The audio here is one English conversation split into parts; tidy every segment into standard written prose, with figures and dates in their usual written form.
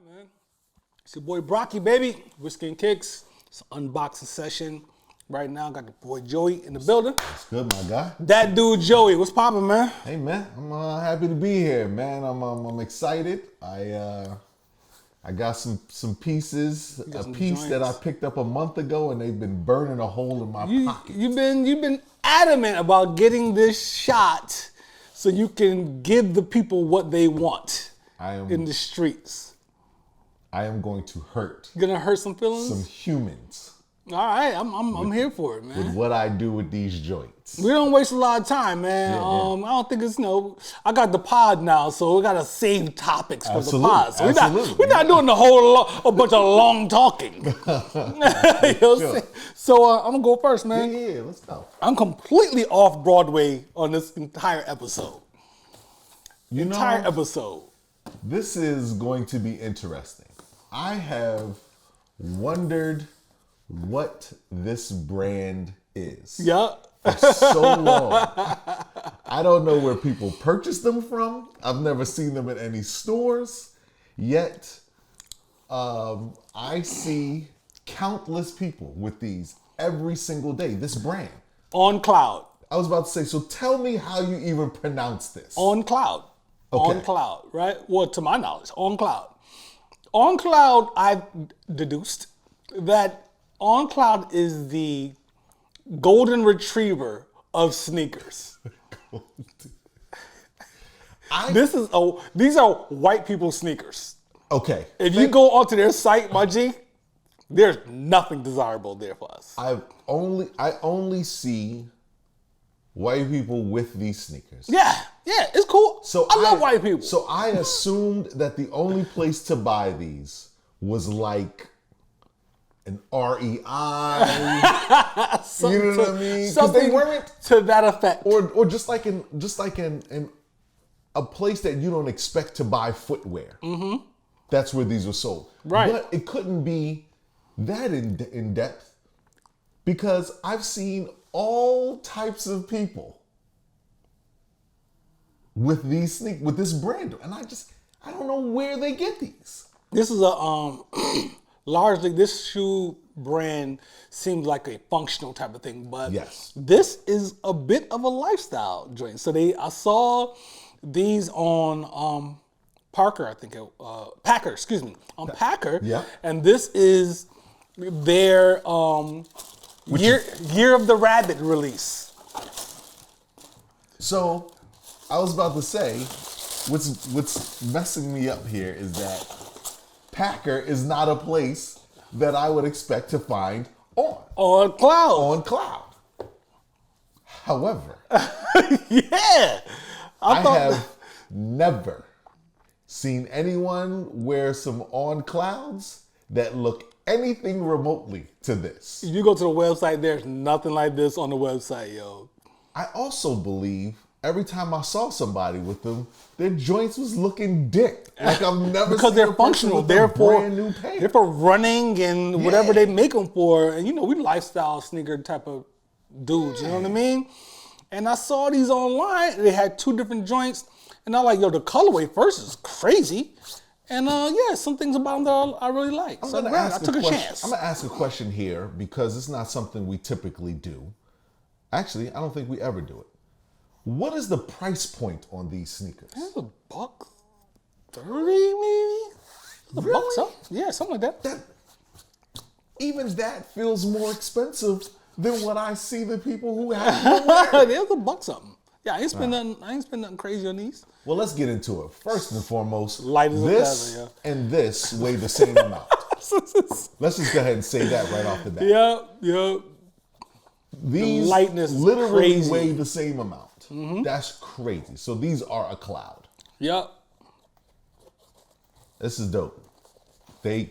right, man. It's your boy Brocky, baby. Whiskey and Kicks. It's an unboxing session. Right now, got the boy Joey in the building. It's good, my guy. That dude Joey, what's poppin', man? Hey, man, I'm happy to be here, man. I'm excited. I got some pieces. A piece that I picked up a month ago, and they've been burning a hole in my pocket. You've been adamant about getting this shot so you can give the people what they want in the streets. I am going to hurt. You're gonna hurt some feelings? Some humans. All right, I'm here for it, man. With what I do with these joints. We don't waste a lot of time, man. Yeah. I don't think it's I got the pod now, so we gotta save topics for the pod. So we're not doing a bunch of long talking. You know what I'm saying? So I'm gonna go first, man. Yeah, let's go. I'm completely off Broadway on this entire episode. Entire episode. This is going to be interesting. I have wondered what this brand is. Yeah. For so long. I don't know where people purchase them from. I've never seen them in any stores. Yet, I see countless people with these every single day. This brand. On Cloud. I was about to say, so tell me how you even pronounce this. On Cloud. Okay. On Cloud, right? Well, to my knowledge, On Cloud. On Cloud, I've deduced that On Cloud is the golden retriever of sneakers. These are white people's sneakers. Okay. If you go onto their site, my G, there's nothing desirable there for us. I only see white people with these sneakers. Yeah, it's cool. So I love white people. So I assumed that the only place to buy these was like an REI. You know what I mean? Something they weren't to that effect. Or just like in a place that you don't expect to buy footwear. Mm-hmm. That's where these were sold. Right. But it couldn't be that in depth because I've seen all types of people with this brand, and I don't know where they get these. This is a largely this shoe brand seems like a functional type of thing, but yes, this is a bit of a lifestyle joint. So I saw these on Packer, excuse me, on Packer. Yeah, and this is their Year of the Rabbit release. So, I was about to say, what's messing me up here is that Packer is not a place that I would expect to find on Cloud. However, yeah, I have never seen anyone wear some On Clouds that look anything remotely to this. If you go to the website, there's nothing like this on the website, yo. I also believe every time I saw somebody with them, their joints was looking dick. Like I've never because seen they're functional. They're brand new pair. They're for running and whatever they make them for. And we lifestyle sneaker type of dudes. You know what I mean? And I saw these online. They had two different joints, and I'm like, yo, the colorway first is crazy. And some things about them that I really like. So I took a chance. I'm gonna ask a question here because it's not something we typically do. Actually, I don't think we ever do it. What is the price point on these sneakers? It's $130 maybe. Really? Yeah, something like that. Even that feels more expensive than what I see the people who have them wear. There's $1 something. Yeah, I ain't spend nothing crazy on these. Well, let's get into it. First and foremost, light as this ever, and this weigh the same amount. Let's just go ahead and say that right off the bat. Yeah. These lightness literally crazy. weigh the same amount. Mm-hmm. That's crazy. So these are a Cloud. Yep. This is dope. They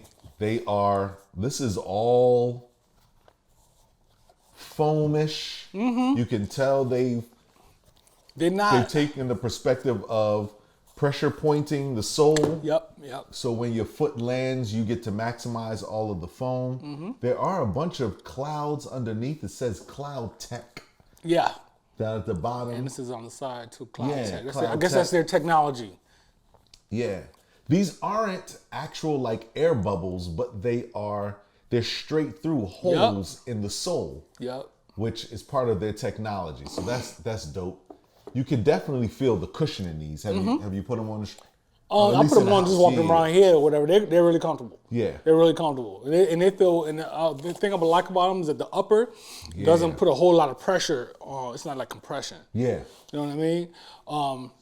are. This is all foamish. Mm-hmm. You can tell they've taken the perspective of pressure pointing the sole. Yep. So when your foot lands, you get to maximize all of the foam. Mm-hmm. There are a bunch of clouds underneath. It says Cloud Tech. Yeah. Down at the bottom. And this is on the side too, Cloud Tech. Cloud I guess Tech. that's their technology. Yeah. These aren't actual like air bubbles, but they're straight through holes in the sole. Yep. Which is part of their technology. So that's dope. You can definitely feel the cushion in these. Have you put them on the I put them on just walking around here or whatever. They're really comfortable. Yeah. They're really comfortable. And they feel, and the thing I like about them is that the upper doesn't put a whole lot of pressure on. It's not like compression. Yeah. You know what I mean?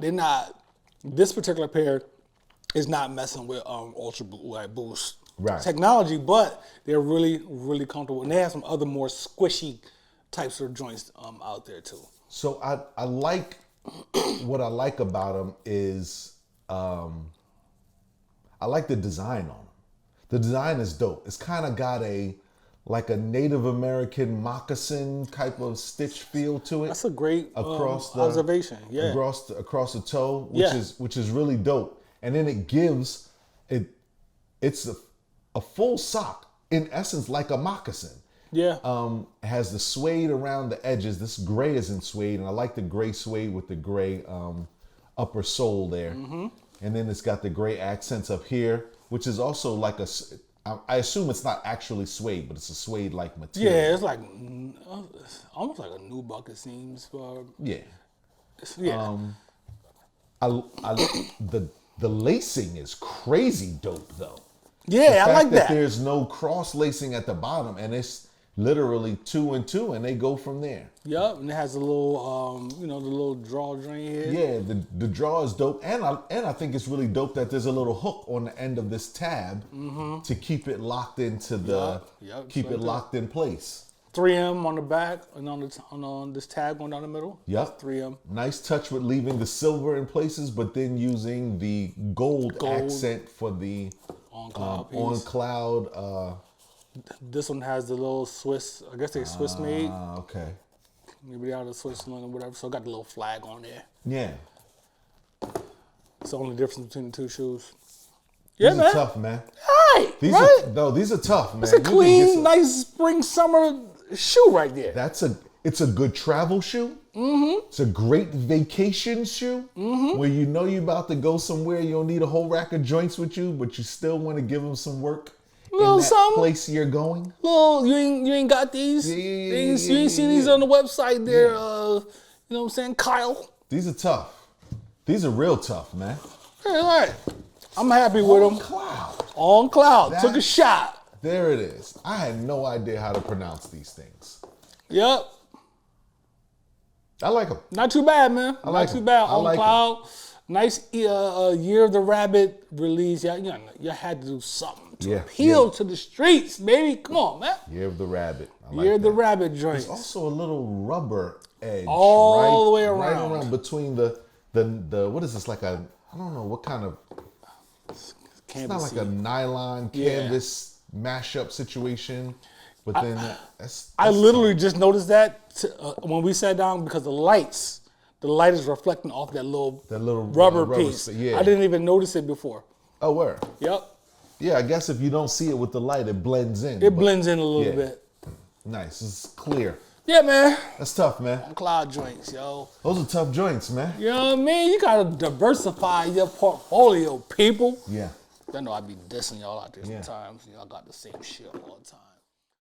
They're not, this particular pair is not messing with Ultra Boost technology, but they're really, really comfortable. And they have some other more squishy types of joints out there too. So I like, what I like about them is, I like the design on them. The design is dope. It's kind of got like a Native American moccasin type of stitch feel to it. That's a great observation. Yeah, across the toe, which is really dope. And then it gives it's a full sock in essence, like a moccasin. Yeah. It has the suede around the edges. This gray is in suede, and I like the gray suede with the gray upper sole there. Mm-hmm. And then it's got the gray accents up here, which is also like I assume it's not actually suede, but it's a suede-like material. Yeah, it's like almost like a new bucket seams. Yeah. Yeah. The lacing is crazy dope though. Yeah, I like that. There's no cross lacing at the bottom, and it's literally 2 and 2, and they go from there. Yep, and it has a little, the little draw drain here. Yeah, the draw is dope, and I think it's really dope that there's a little hook on the end of this tab to keep it locked into locked in place. 3M on the back and on this tab going down the middle. Yep. 3M. Nice touch with leaving the silver in places, but then using the gold. Accent for the on-cloud piece. On-cloud. This one has the little Swiss, I guess they're Swiss made. Okay. Maybe out of Switzerland or whatever. So it got the little flag on there. Yeah. It's the only difference between the two shoes. These are tough, man. Right. These are tough, man. It's a clean, nice spring, summer shoe right there. It's a good travel shoe. Mm-hmm. It's a great vacation shoe where you know you're about to go somewhere. You don't need a whole rack of joints with you, but you still want to give them some work in that place you're going. You ain't got these. You ain't seen these on the website there. You know what I'm saying, Kyle? These are tough. These are real tough, man. All right. I'm happy with them. On cloud. Took a shot. There it is. I had no idea how to pronounce these things. Yep. I like them. Not too bad, man. Not too bad. On cloud. Nice Year of the Rabbit release. You had to do something to appeal to the streets, baby. Come on, man. Year of the Rabbit. Year of the Rabbit joint. There's also a little rubber edge. All the way around. Right around between the what is this, like I don't know what kind of, it's not like a nylon canvas mashup situation, but then that's I literally just noticed that when we sat down because the light is reflecting off that little rubber piece. I didn't even notice it before. Oh, where? Yep. Yeah, I guess if you don't see it with the light, it blends in. It blends in a little bit. Nice. It's clear. Yeah, man. That's tough, man. Cloud joints, yo. Those are tough joints, man. You know what I mean? You gotta diversify your portfolio, people. Yeah. I know I be dissing y'all out there sometimes. Y'all got the same shit all the time.